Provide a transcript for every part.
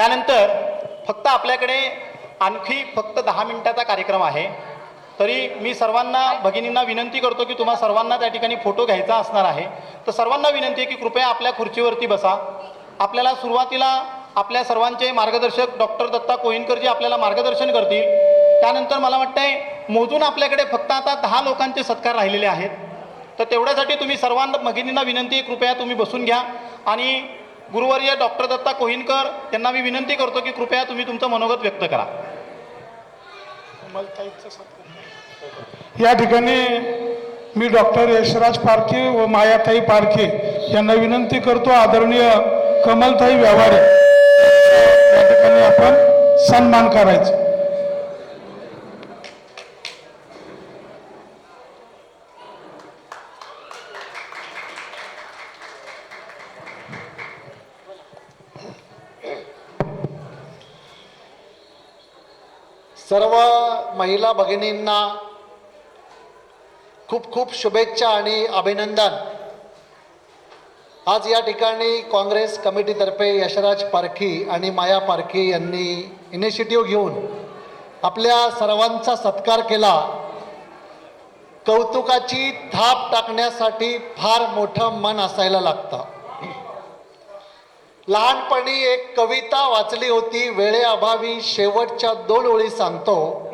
त्यानंतर फक्त आपल्याकडे आणखी फक्त 10 मिनिटाचा कार्यक्रम आहे. तरी मी सर्वांना भगिनींना विनंती करतो की तुम्हा सर्वांना त्या ठिकाणी फोटो घ्यायचा असणार आहे. तर सर्वांना विनंती आहे की कृपया आपल्या खुर्चीवरती बसा. आपल्याला सुरुवातीला आपल्या सर्वांचे मार्गदर्शक डॉक्टर दत्ता कोहिनकरजी आपल्याला मार्गदर्शन करतील. त्यानंतर मला वाटतंय मोजून आपल्याकडे फक्त आता 10 लोकांचे सत्कार राहिलेले आहेत. तर तेवढ्यासाठी तुम्ही सर्वांना भगिनींना विनंती आहे कृपया तुम्ही बसून घ्या आणि गुरुवर्य डॉक्टर दत्ता कोहिनकर यांना मी विनंती करतो की कृपया तुम्ही तुमचं मनोगत व्यक्त करा. या ठिकाणी मी डॉक्टर यशराज पारखे व मायाताई पारखे यांना विनंती करतो, आदरणीय कमलताई व्यवहारे या ठिकाणी आपण सन्मान करायचा. सर्व महिला भगिनींना खूप खूप शुभेच्छा आणि अभिनंदन. आज या ठिकाणी काँग्रेस कमिटीतर्फे यशराज पारखी आणि माया पारखी यांनी इनिशिएटिव्ह घेऊन आपल्या सर्वांचा सत्कार केला. कौतुकाची थाप टाकण्यासाठी फार मोठं मन असायला लागतं. लहानपणी एक कविता वाचली होती, वेळेअभावी शेवटच्या 2 ओळी सांगतो.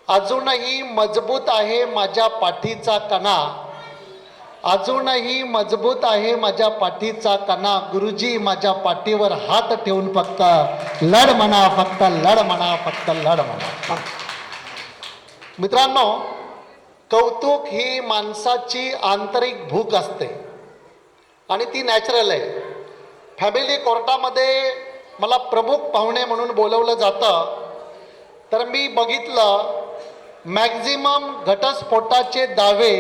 अजूनही मजबूत आहे माझ्या पाठीचा कणा, अजूनही मजबूत आहे माझ्या पाठीचा कणा, गुरुजी माझ्या पाठीवर हात ठेवून फक्त लढ म्हणा, फक्त लढ म्हणा, फक्त लढ म्हणा. मित्रांनो, कौतुक ही माणसाची आंतरिक भूक असते आणि ती नॅचरल आहे. फॅमिली कोर्टामध्ये मला प्रमुख पाहुणे म्हणून बोलवलं जातं, तर मी बघितलं मॅक्झिमम घटस्फोटाचे दावे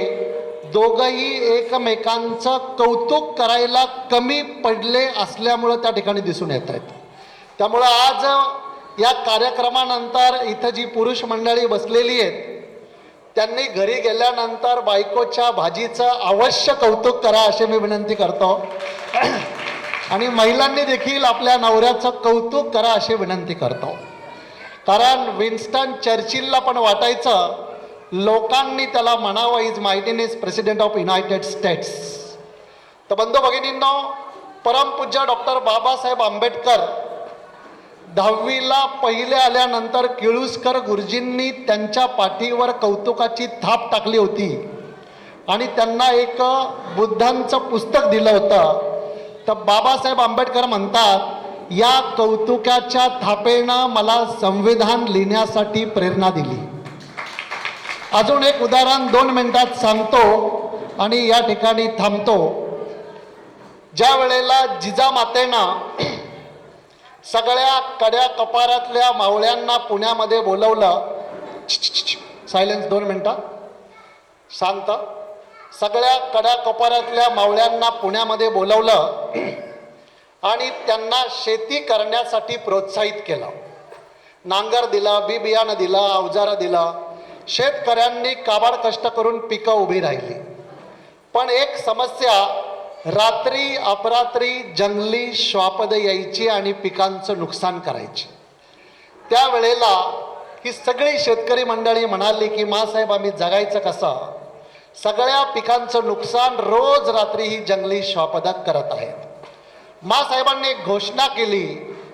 दोघंही एकमेकांचं कौतुक करायला कमी पडले असल्यामुळं त्या ठिकाणी दिसून येत आहेत. त्यामुळं आज या कार्यक्रमानंतर इथं जी पुरुष मंडळी बसलेली आहेत त्यांनी घरी गेल्यानंतर बायकोच्या भाजीचं अवश्य कौतुक करा अशी मी विनंती करतो आणि महिलांनी देखील आपल्या नवऱ्याचं कौतुक करा अशी विनंती करतो. कारण विन्स्टन चर्चिलला पण वाटायचं लोकांनी त्याला म्हणावं his mightiness president of United States. तर बंधू भगिनींनो, परमपूज्य डॉक्टर बाबासाहेब आंबेडकर 10वीला पहिले आल्यानंतर केळुसकर गुरुजींनी त्यांच्या पाठीवर कौतुकाची थाप टाकली होती आणि त्यांना एक बुद्धांचं पुस्तक दिलं होतं. तर बाबासाहेब आंबेडकर म्हणतात, या कौतुकाच्या थापेनं मला संविधान लिहिण्यासाठी प्रेरणा दिली. अजून एक उदाहरण 2 मिनिटात सांगतो आणि या ठिकाणी थांबतो. ज्या वेळेला जिजामातेनं सगळ्या कड्या कपारातल्या मावळ्यांना पुण्यामध्ये बोलवलं, सायलेन्स 2 मिनिटं, शांत. सगळ्या कड्या कपारातल्या मावळ्यांना पुण्यामध्ये बोलवलं आणि त्यांना शेती करण्यासाठी प्रोत्साहित केलं. नांगर दिला, बी बियाणं दिलं, अवजारं दिलं. शेतकऱ्यांनी काबाड कष्ट करून पिकं उभी राहिली. पण एक समस्या, रात्री अपरात्री जंगली श्वापद यायची आणि पिकांचं नुकसान करायची. त्यावेळेला ही सगळी शेतकरी मंडळी म्हणाली की मासाहेब आम्ही जगायचं कसं, सगळ्या पिकांचं नुकसान रोज रात्री ही जंगली श्वापदक करत आहेत. मासाहेबांनी एक घोषणा केली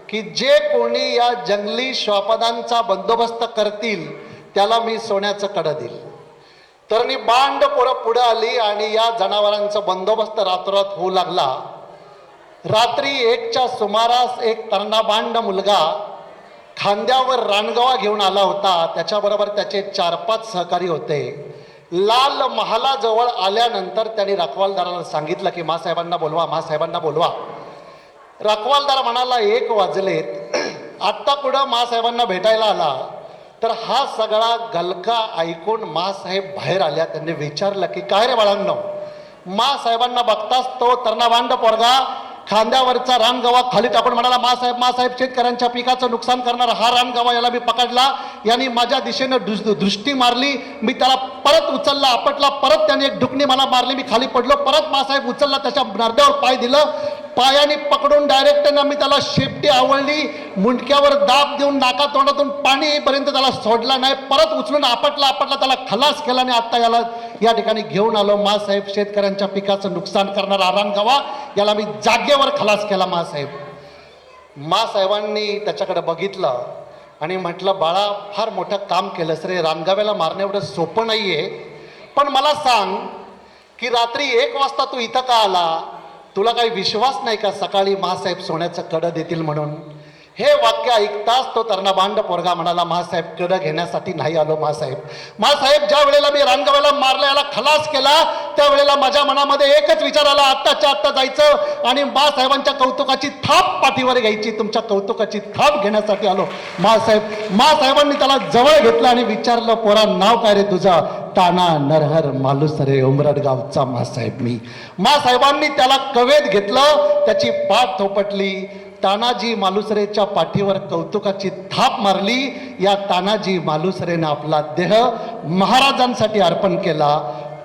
की जे कोणी या जंगली श्वापदांचा बंदोबस्त करतील त्याला मी सोन्याचं कडं देईल. तर बांड पोरं पुढं आली आणि या जनावरांचा बंदोबस्त रातोरात होऊ लागला. रात्री 1च्या सुमारास एक तर्णाबांड मुलगा खांद्यावर रानगवा घेऊन आला होता. त्याच्याबरोबर त्याचे 4-5 सहकारी होते. लाल महालाजवळ आल्यानंतर त्यांनी रखवालदाराला सांगितलं की मासाहेबांना बोलवा, मासाहेबांना बोलवा. रखवालदार म्हणाला 1 वाजलेत, आत्ता कुठं मासाहेबांना भेटायला आला. तर हा सगळा गलका ऐकून मासाहेब बाहेर आल्या. त्यांनी विचारलं की काय रे बाळांनो. मासाहेबांना बघताच तो तर्णाबांड पोरगा खांद्यावरचा रानगवा खाली टाकून म्हणाला, मासाहेब मासाहेब शेतकऱ्यांच्या पिकाचं नुकसान करणारा हा रानगवा याला मी पकडला, यांनी माझ्या दिशेनं दृष्टी मारली, मी त्याला परत उचलला, आपटला, परत त्याने एक ढुकणी मला मारली, मी खाली पडलो, परत मासाहेब उचलला, त्याच्या नरड्यावर पाय दिलं, पायाने पकडून डायरेक्ट ना मी त्याला शेपटी आवळली, मुंडक्यावर दाब देऊन नाका तोंडातून पाणी येईपर्यंत त्याला सोडला नाही, परत उचलून आपटला त्याला खलास केला आणि आता याला या ठिकाणी घेऊन आलो. मासाहेब शेतकऱ्यांच्या पिकाचं नुकसान करणारा रानगवा, याला मी जागेवर खलास केला मासाहेब. मासाहेबांनी त्याच्याकडे बघितलं आणि म्हटलं, बाळा फार मोठं काम केलंस रे, रानगव्याला मारणं एवढं सोपं नाही आहे, पण मला सांग की रात्री 1 वाजता तू इथं का आला? तुला काही विश्वास नाही का सकाळी मासाहेब सोन्याचं कडं देतील म्हणून? हे वाक्य ऐकताच तो तरणबांड पोरगा म्हणाला, मासाहेब कडं घेण्यासाठी नाही आलो मासाहेब. मासाहेब ज्या वेळेला मी रानगव्याला मारला, याला खलास केला, त्यावेळेला माझ्या मनामध्ये एकच विचार आला, आत्ताच्या आत्ता जायचं आणि मासाहेबांच्या कौतुकाची थाप पाठीवर घ्यायची. तुमच्या कौतुकाची थाप घेण्यासाठी आलो मासाहेब. मासाहेबांनी त्याला जवळ घेतलं आणि विचारलं, पोरा नाव काय रे तुझं? ताना नरहर मालुसरे उमरडगावचा मासाहेब मी. मासाहेबांनी त्याला कवेत घेतलं, त्याची पाठ थोपटली. तानाजी मालुसरेच्या पाठीवर कौतुकाची थाप मारली. या तानाजी मालुसरेने आपला देह महाराजांसाठी अर्पण केला.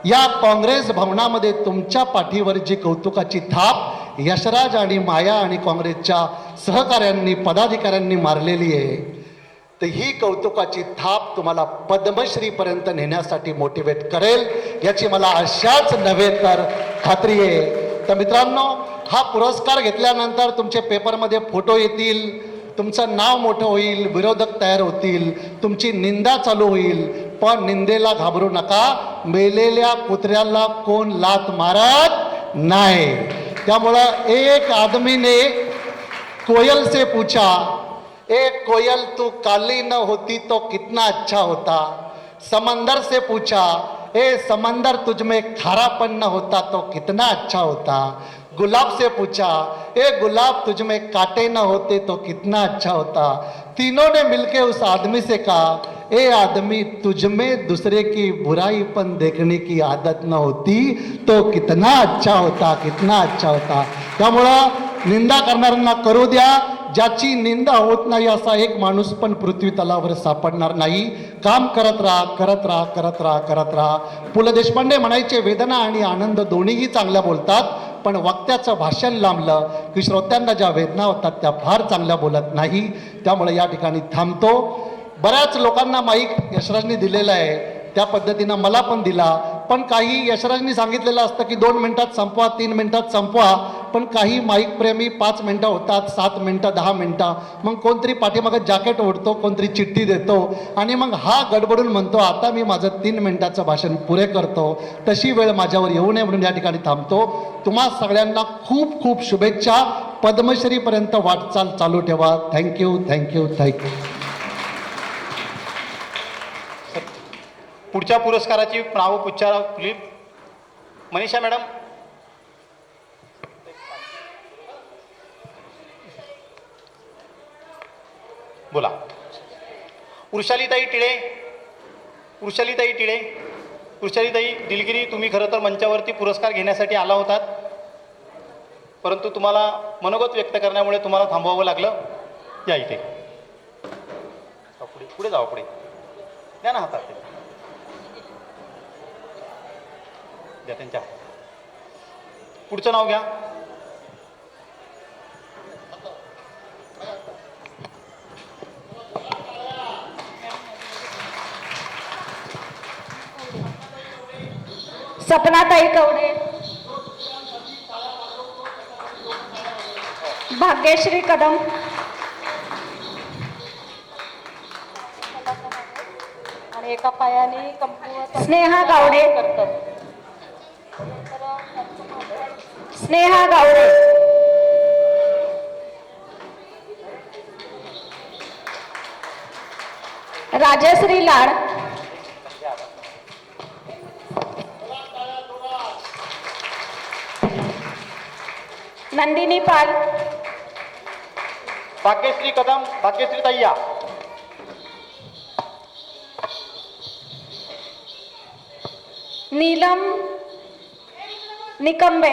या काँग्रेस भवनामध्ये तुमच्या पाठीवर जी कौतुकाची थाप यशराज आणि माया आणि काँग्रेसच्या सहकाऱ्यांनी पदाधिकाऱ्यांनी मारलेली आहे, तर ही कौतुकाची थाप तुम्हाला पद्मश्रीपर्यंत नेण्यासाठी मोटिवेट करेल, याची मला अशाच नव्हे तर खात्री आहे. तर मित्रांनो, हा पुरस्कार घेतल्यानंतर तुमचे पेपरमध्ये फोटो येतील, तुमचं नाव मोठं होईल, विरोधक तयार होतील, तुमची निंदा चालू होईल, पण निंदेला घाबरू नका. मेलेल्या कुत्र्याला कोण लात मारत नाही. त्यामुळं एक आदमीने कोयल से पूछा, ए कोयल तू काली न होती तो कितना अच्छा होता. समंदर से पूछा, ए समंदर तुझ में खारापन न होता तो कितना अच्छा होता. गुलाब से पूछा, ए गुलाब तुझ में कांटे न होते तो कितना अच्छा होता. तीनों ने मिलके उस आदमी से कहा, ए आदमी तुझ में दूसरे की बुराई पण देखने की आदत न होती तो कितना अच्छा होता, कितना अच्छा होता. त्यामुळं निंदा करणाऱ्यांना करू द्या. ज्याची निंदा होत नाही असा एक माणूस पण पृथ्वी तलावर सापडणार नाही. काम करत राहा, करत राहा, करत राहा, करत राहा. पु ल देशपांडे म्हणायचे, वेदना आणि आनंद दोन्हीही चांगल्या बोलतात, पण वक्त्याचं भाषण लांबलं की श्रोत्यांना ज्या वेदना होतात त्या फार चांगल्या बोलत नाही. त्यामुळे या ठिकाणी थांबतो. बऱ्याच लोकांना माईक यशराजनी दिलेला आहे, त्या पद्धतीनं मला पण दिला. पण काही यशराजनी सांगितलेलं असतं की 2 मिनिटात संपवा, 3 मिनिटात संपवा, पण काही माईक प्रेमी 5 मिनिटं होतात, 7 मिनिटं, 10 मिनिटं. मग कोणतरी पाठीमागं जॅकेट ओढतो, कोणतरी चिठ्ठी देतो आणि मग हा गडबडून म्हणतो, आता मी माझं 3 मिनिटाचं भाषण पुरे करतो, तशी वेळ माझ्यावर येऊ नये म्हणून या ठिकाणी थांबतो. तुम्हा सगळ्यांना खूप खूप शुभेच्छा. पद्मश्रीपर्यंत वाटचाल चालू ठेवा. Thank you, thank you, thank you. पुढच्या पुरस्काराची नावपुच्चार क्लिप मनीषा मॅडम. बोला. वृषालीताई टिळे. वृषालीताई टिळे. वृषालीताई दिलगिरी, तुम्ही खरं तर मंचावरती पुरस्कार घेण्यासाठी आला होतात, परंतु तुम्हाला मनोगत व्यक्त करण्यामुळे तुम्हाला थांबवावं लागलं. या इथे पुढे पुढे जावा, पुढे द्या ना हातात ते. द्या त्यांच्या. पुढचं नाव घ्या. सपनाताई कवडे. भाग्यश्री कदम. आणि एका पायाने कमकुवत स्नेहा गावडे. करतात. स्नेहा गावडे. राजश्री लाड. नंदिनी पाल. भाग्यश्री कदम. भाग्यश्री ताईया. नीलम निकंबे.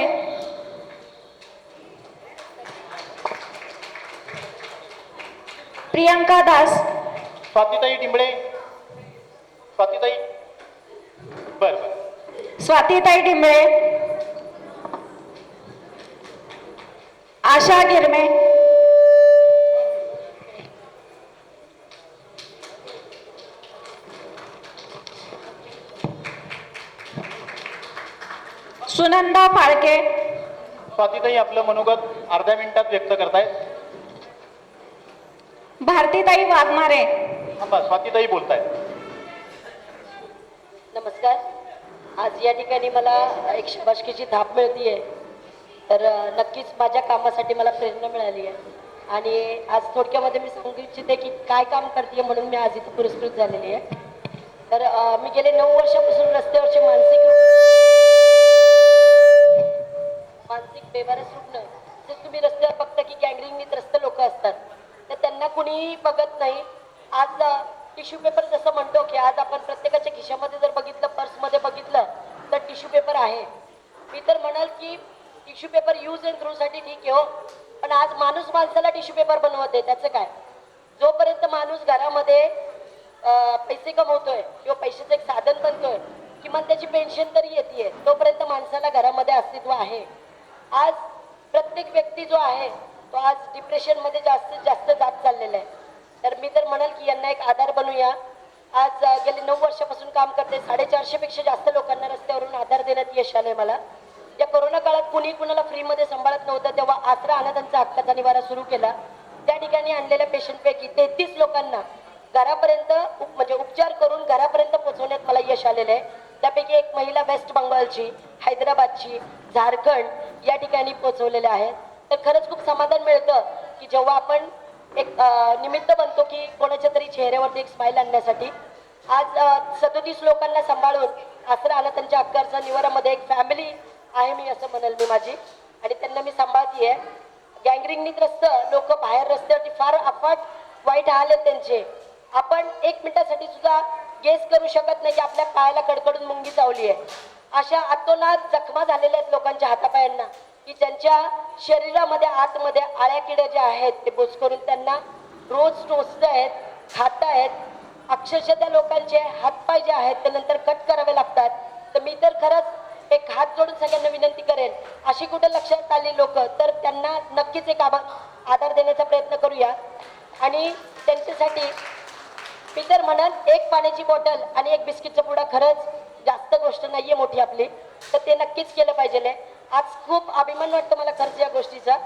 प्रियंका दास. स्वातीताई टिंबळे. स्वातीताई. बर बर. स्वातीताई डिंबळे. आशा गिरमे, सुनंदा फाळके, स्वातीताई आपलं मनोगत अर्ध्या मिनिटात व्यक्त करतायत. भारतीताई वाघमारे, थांबा, स्वातीताई बोलतायत. नमस्कार. आज या ठिकाणी मला एक शाबासकीची थाप मिळतीये, तर नक्कीच माझ्या कामासाठी मला प्रेरणा मिळाली आहे. आणि आज थोडक्यामध्ये मी सांगू इच्छिते की काय काम करते म्हणून मी आज इथे पुरस्कृत झालेली आहे. तर मी गेले 9 वर्षापासून रस्त्यावरचे मानसिक बेवारस रुग्ण, जर तुम्ही रस्त्यावर बघता की गँगरिंगनी त्रस्त लोक असतात, तर त्यांना कुणी बघत नाही. आज टिश्यू पेपर जसं म्हणतो की आज आपण प्रत्येकाच्या खिशामध्ये जर बघितलं, पर्समध्ये बघितलं तर टिश्यू पेपर आहे. मी तर म्हणाल की टिश्यू पेपर यूज अँड थ्रूसाठी ठीक आहे हो, पण आज माणूस माणसाला टिश्यू पेपर बनवते. त्याचं काय? जोपर्यंत माणूस घरामध्ये पैसे कमवतोय किंवा पैशाचं एक साधन बनतोय, किमान त्याची पेन्शन तरी येते, तोपर्यंत माणसाला घरामध्ये अस्तित्व आहे. आज प्रत्येक व्यक्ती जो आहे तो आज डिप्रेशनमध्ये जास्तीत जास्त जात चाललेला आहे. तर मी तर म्हणाल की यांना एक आधार बनूया. आज गेले 9 वर्षापासून काम करते. 450 पेक्षा जास्त लोकांना रस्त्यावरून आधार देण्यात यश आलंय मला. या कोरोना काळात कुणी कुणाला फ्रीमध्ये सांभाळत नव्हतं, तेव्हा आसरा अनाथांचा हक्काचा निवारा सुरू केला. त्या ठिकाणी आणलेल्या पेशंटपैकी 33 लोकांना घरापर्यंत म्हणजे उपचार करून घरापर्यंत पोहोचवण्यात मला यश आलेलं आहे. त्यापैकी एक महिला वेस्ट बंगालची, हैदराबादची, झारखंड या ठिकाणी पोहोचवलेल्या आहेत. तर खरंच खूप समाधान मिळतं की जेव्हा आपण एक निमित्त बनतो की कोणाच्या तरी चेहऱ्यावरती एक स्माईल आणण्यासाठी. आज 37 लोकांना सांभाळून आसरा अनाथांच्या हक्काच्या निवारामध्ये एक फॅमिली आहे मी असं म्हणेल मी माझी, आणि त्यांना मी सांभाळतीये. गँगरिंगनी त्रस्त लोक बाहेर रस्त्यावरती फार अफाट वाईट हाल आहेत त्यांचे. आपण 1 मिनिटासाठी सुद्धा गेस करू शकत नाही की आपल्या पायाला कडकडून मुंगी चावली आहे. अशा अतोनात जखमा झालेल्या आहेत लोकांच्या हातापायांना की ज्यांच्या शरीरामध्ये आतमध्ये आळ्या किड्या ज्या आहेत ते बोच करून त्यांना रोज टोचत आहेत, खात आहेत. अक्षरशः त्या लोकांचे हातपाय जे आहेत ते नंतर कट करावे लागतात. तर मी तर खरंच एक हात जोडून सगळ्यांना विनंती करेन, अशी कुठे लक्षात आली लोक तर त्यांना नक्कीच एक आधार देण्याचा प्रयत्न करूया. आणि त्यांच्यासाठी मी तर म्हणन एक पाण्याची बॉटल आणि एक बिस्किटचा पुडा खरंच जास्त गोष्ट नाहीये मोठी आपली, तर ते नक्कीच केलं पाहिजे. आज खूप अभिमान वाटतो मला खरंच या गोष्टीचा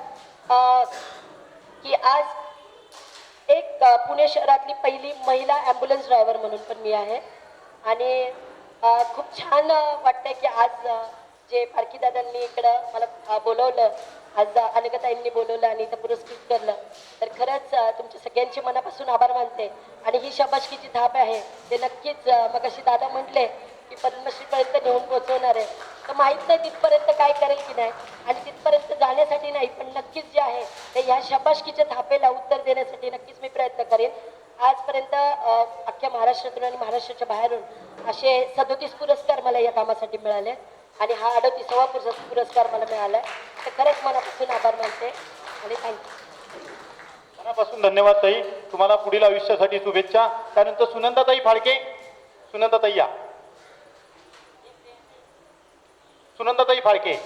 की आज एक पुणे शहरातली पहिली महिला ॲम्ब्युलन्स ड्रायव्हर म्हणून पण मी आहे. आणि खूप छान वाटतंय की आज जे फारकीदादांनी इकडं मला बोलवलं, आज अनेकताईंनी बोलवलं आणि इथं पुरस्कृत करलं, तर खरंच तुमच्या सगळ्यांचे मनापासून आभार मानते. आणि ही शाबासकीची थाप आहे ते नक्कीच मगाशी दादा म्हटले की पद्मश्रीपर्यंत नेऊन पोहोचवणार आहे. तर माहीत नाही तिथपर्यंत काय करेल की नाही, आणि तिथपर्यंत जाण्यासाठी नाही पण नक्कीच जे आहे ते ह्या शाबासकीच्या थापेला उत्तर देण्यासाठी नक्कीच मी प्रयत्न करेन. आजपर्यंत अख्ख्या महाराष्ट्रातून आणि महाराष्ट्राच्या बाहेरून असे 37 पुरस्कार मला या कामासाठी मिळाले आणि हा 38वा पुरस्कार मला मिळाला. तर खरंच मनापासून आभार मानते आणि थँक्यू. मनापासून धन्यवाद ताई. तुम्हाला पुढील आयुष्यासाठी शुभेच्छा. त्यानंतर सुनंदाताई फाळके. सुनंदाताई या. सुनंदाताई फाळके.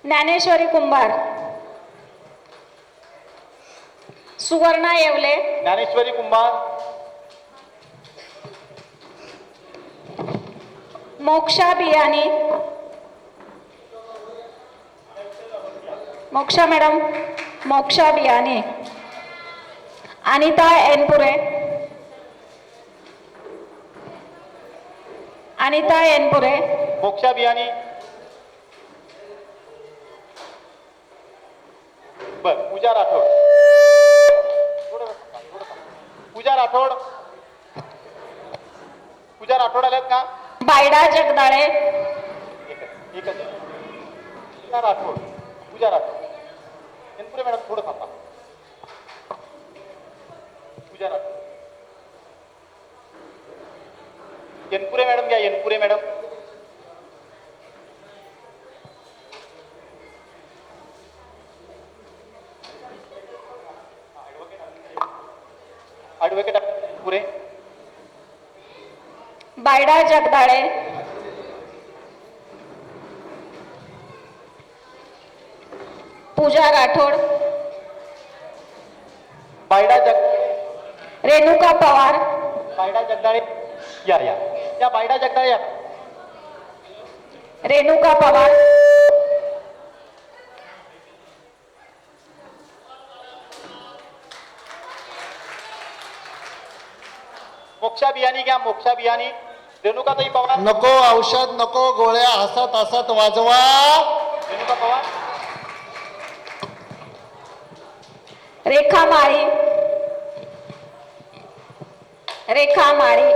ज्ञानेश्वरी कुंभार, सुवर्णा येवले, ज्ञानेश्वरी कुंभार. मोक्षा बियाणी, मोक्षा मॅडम, मोक्षा बियाणी, अनिता एनपुरे, अनिता एनपुरे, मोक्षा बियाणी. बर, पूजा राठोड. पूजा राठोड. पूजा राठोड आल्यात का? बायडा जगदाळे, एकच. पूजा राठोड. पूजा राठोड. एनपुरे मॅडम थोडं थांबा. पूजा राठोड. एनपुरे मॅडम घ्या. एनपुरे मॅडम. बायडा जगदाळे, पूजा राठोड, बायडा जग रेणुका पवार, बायडा जगदाळे या बायडा जगदाळे या. रेणुका पवार, मोक्षा बियाणी घ्या, मोक्षा बियाणी. रेणुकाताई पवार, नको औषध, नको गोळ्या, हसत हसत वाजवा. रेणुका पवार, रेखा माळी, रेखा माळी,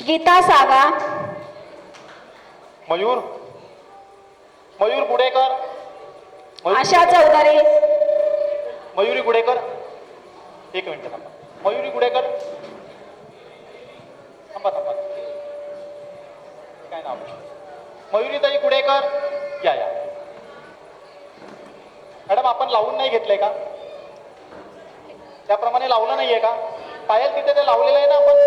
गीता सागा, मयूर मयूर गुडेकर, आशा चौधरी, मयुरी गुडेकर. एक मिनिट थांबा. मयुरी गुडेकर, थांबा थांबा. काय नाव? मयुरीताई गुडेकर या. मॅडम आपण लावून नाही घेतलंय का? त्याप्रमाणे लावलं नाहीये का? पायल तिथे ते लावलेलं आहे ना आपण.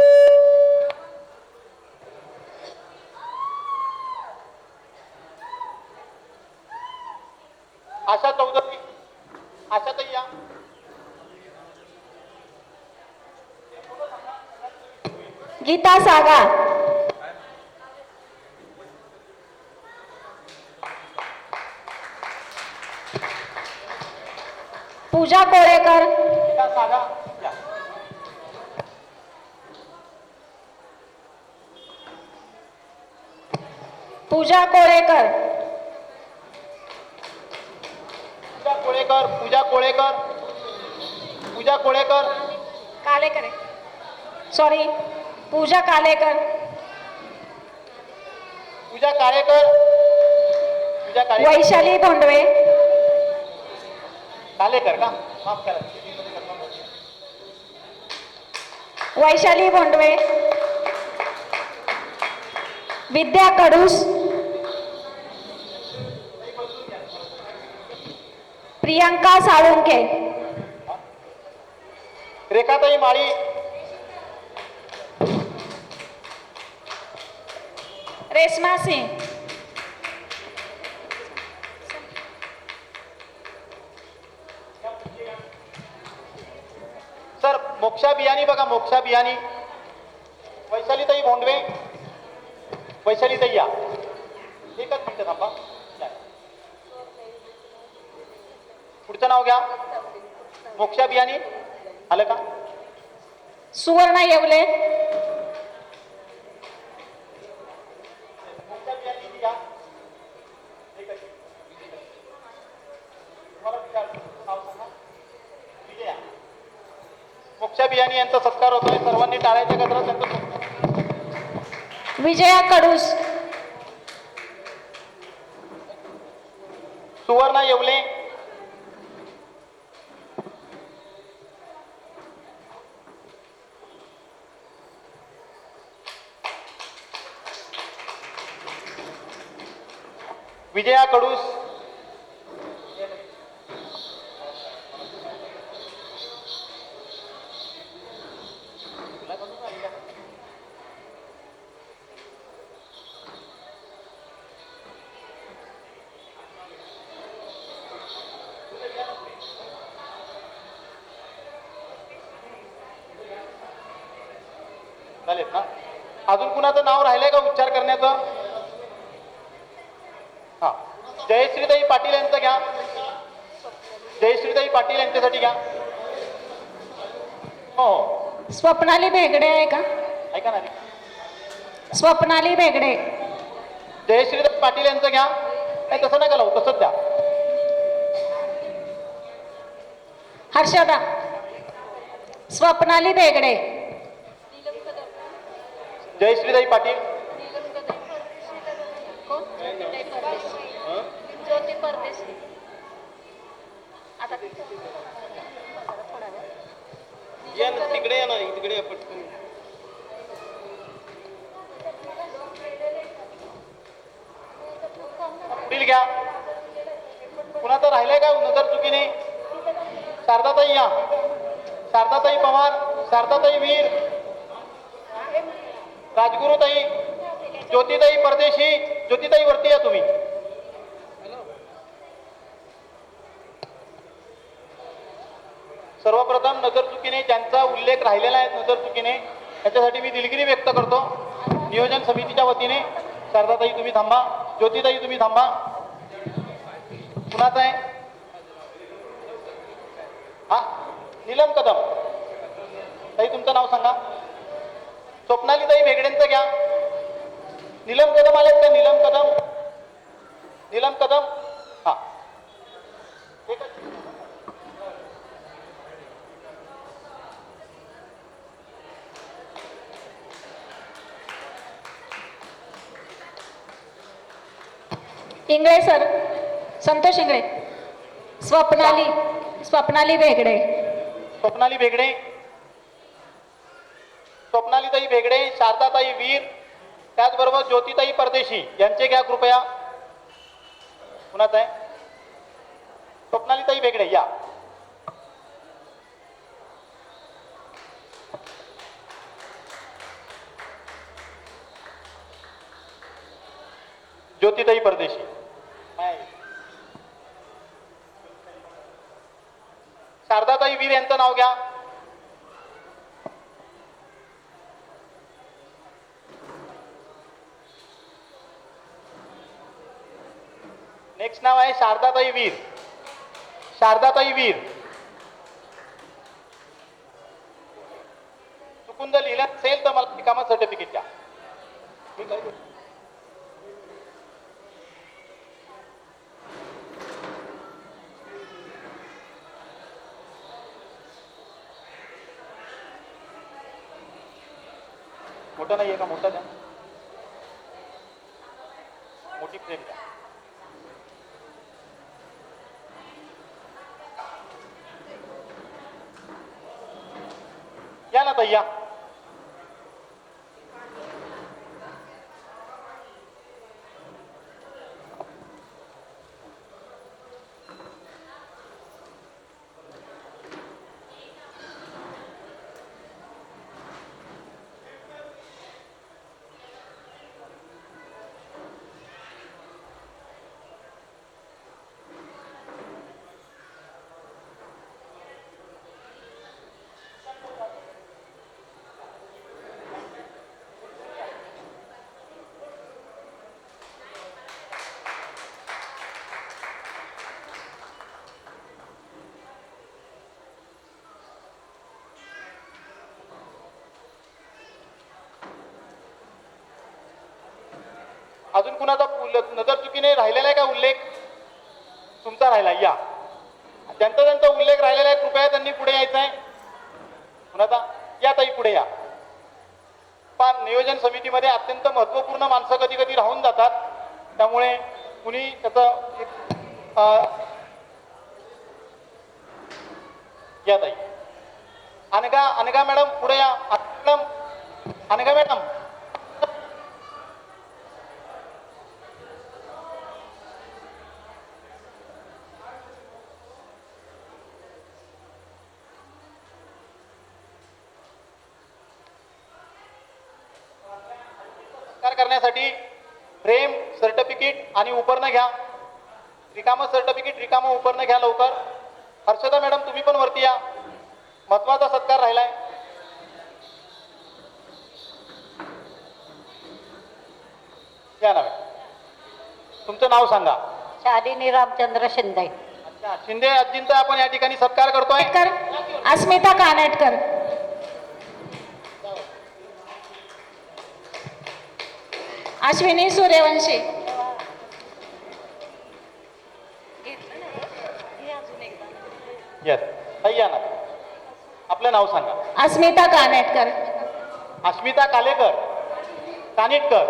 आशा चौधरी, आशाताई या. गीता सागा, पूजा कोळेकर, त्या सागा या. पूजा कोळेकर, पूजा कोळेकर, पूजा कोळेकर, पूजा कोळेकर, कालेकर, सॉरी, पूजा कालेकर, पूजा काळेकर, पूजा काळेकर, वैशाली भोंडवे, कालेकर का? माफ करा. वैशाली भोंडवे, विद्या कडूस, प्रियंका साळुंके, रेखाताई माळी, रेश्मा सिंह, सर मोक्षा बियाणी बघा, मोक्षा बियाणी. वैशालीताई भोंडवे, वैशालीताई या. एकच मिनिट थांबा. या. पुढचं नाव घ्या. मोक्षा बियाणी आलं का? सुवर्णा येवले, मोक्षा बियाणी घ्या. एकच. तुम्हाला विचारतो, नाव सांगा. विजया. मोक्षा बियाणी यांचा सत्कार होतोय. सर्वांनी टाळ्याच्या गजरात त्यांचा सत्कार. विजया कडूस, सुवर्णा येवले, विजया कडूस, चालेल ना? अजून कुणाचं नाव राहिलंय का उच्चार करण्याचं? हा, जयश्रीताई पाटील यांचं घ्या. जयश्रीताई पाटील यांच्यासाठी घ्या. हो हो, स्वप्नाली भेगडे आहे का? ऐका ना. स्वप्नाली भेगडे, जयश्रीताई पाटील यांचं घ्या. नाही तसं नका लावू, तसंच द्या. हर्षदा, स्वप्नाली भेगडे, जयश्रीताई पाटील, ज्योती परदेशी. आता या ना, तिकडे या ना, तिकडे या पटकन. पुढील घ्या. कुणाचं राहिलंय का नजर चुकीने? शारदाताई या. शारदाताई पवार, शारदाताई वीर, राजगुरुताई, ज्योतिताई परदेशी. ज्योतिताई वरती या तुम्ही. सर्वप्रथम नजर चुकीने ज्यांचा उल्लेख राहिलेला आहे नजर चुकीने त्याच्यासाठी मी दिलगिरी व्यक्त करतो नियोजन समितीच्या वतीने. शारदाताई तुम्ही थांबा, ज्योतिताई तुम्ही थांबा. कुणाचं आहे हा? नीलम कदम ताई तुमचं नाव सांगा. स्वप्नालीताई भेगडेंचं घ्या. नीलम कदम आलेत का? नीलम कदम, नीलम कदम. हा एकच. इंगळे सर, संतोष इंगळे. स्वप्नाली, स्वप्नाली भेगडे. स्वप्नाली भेगडे, स्वप्नालीताई भेगडे, शारदाताई वीर, त्याचबरोबर ज्योतिताई परदेशी यांचे घ्या कृपया. कुणाचं आहे? स्वप्नालीताई भेगडे या. ज्योतिताई परदेशी. शारदाताई वीर यांचं नाव घ्या. नेक्स्ट नाव आहे शारदाताई वीर. शारदाताई वीर. चुकून जर लिहिलं असेल तर मला रिकामा सर्टिफिकेट द्या. ठीक आहे. मोठा नाही आहे का? मोठा द्या, मोठी फ्रेम द्या. या ना ताई या. अजून कुणाचा नजर चुकीने राहिलेला आहे का उल्लेख? तुमचा राहिला. या. ज्यांचा ज्यांचा उल्लेख राहिलेला आहे कृपया त्यांनी पुढे यायचं आहे. कुणाचा? या ताई पुढे या. पण नियोजन समितीमध्ये अत्यंत महत्त्वपूर्ण माणसं कधी कधी राहून जातात, त्यामुळे कुणी त्याचं या ताई. अनघा, अनघा मॅडम पुढे या. Madam, Anagha madam. करण्यासाठी फ्रेम, सर्टिफिकेट आणि उपरणं घ्या. रिकामं सर्टिफिकेट, रिकामं उपरणं घ्या लवकर. हर्षदा मॅडम तुम्ही पण वरती या. महत्वाचा सत्कार राहिलाय. या ना. तुमचं नाव सांगा. शालिनी रामचंद्र शिंदे. अच्छा, शिंदे आजींचा आपण या ठिकाणी सत्कार करतोय. कर. अस्मिता कानेटकर. अश्विनी सूर्यवंशी. येस ताई या ना. आपलं नाव सांगा. अस्मिता कानेटकर. अस्मिता कालेकर, कानिटकर.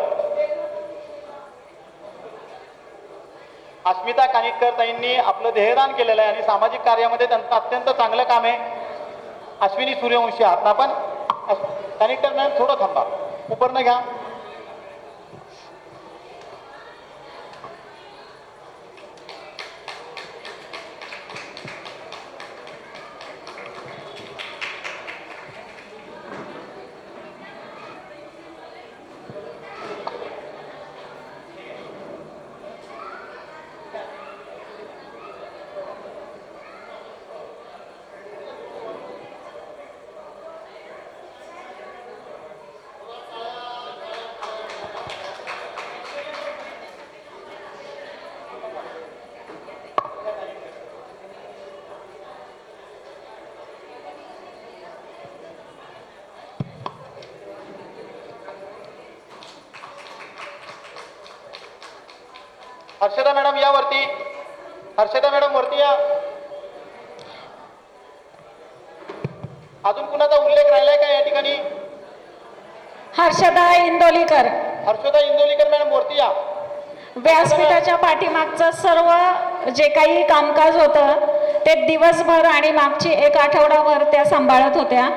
अस्मिता कानिटकर ताईंनी आपलं देहदान केलेलं आहे आणि सामाजिक कार्यामध्ये त्यांचं अत्यंत चांगलं काम आहे. अश्विनी सूर्यवंशी आहात ना आपण? कानिटकर मॅम थोडं थांबा, उपरणं घ्या. हर्षदा मॅडम या वरती. हर्षदा मॅडम वरती या. अजून कुणाचा उल्लेख राहिलाय का या ठिकाणी? हर्षदा इंदोलीकर. हर्षदा इंदोलीकर मॅडम वरती या. व्यासपीठाच्या पाठीमागचं सर्व जे काही कामकाज होतं ते दिवसभर आणि मागची एक आठवडाभर त्या सांभाळत होत्या.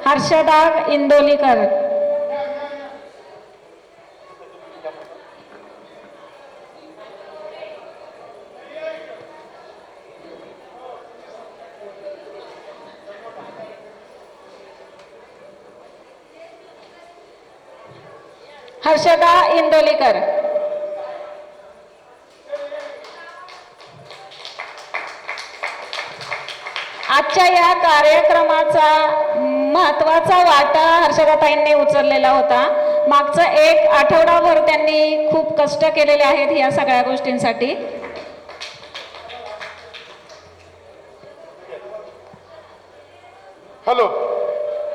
हर्षदा इंदोलीकर. हर्षदा इंदोलीकर. आजच्या या कार्यक्रमाचा महत्त्वाचा वाटा हर्षदाताईंनी उचललेला होता. मागचं एक आठवडाभर त्यांनी खूप कष्ट केलेले आहेत या सगळ्या गोष्टींसाठी. हॅलो,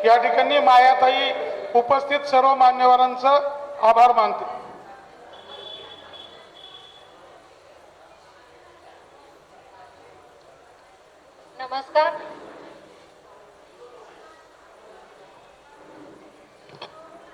या ठिकाणी मायाताई उपस्थित सर्व मान्यवरांचं आभार मानते.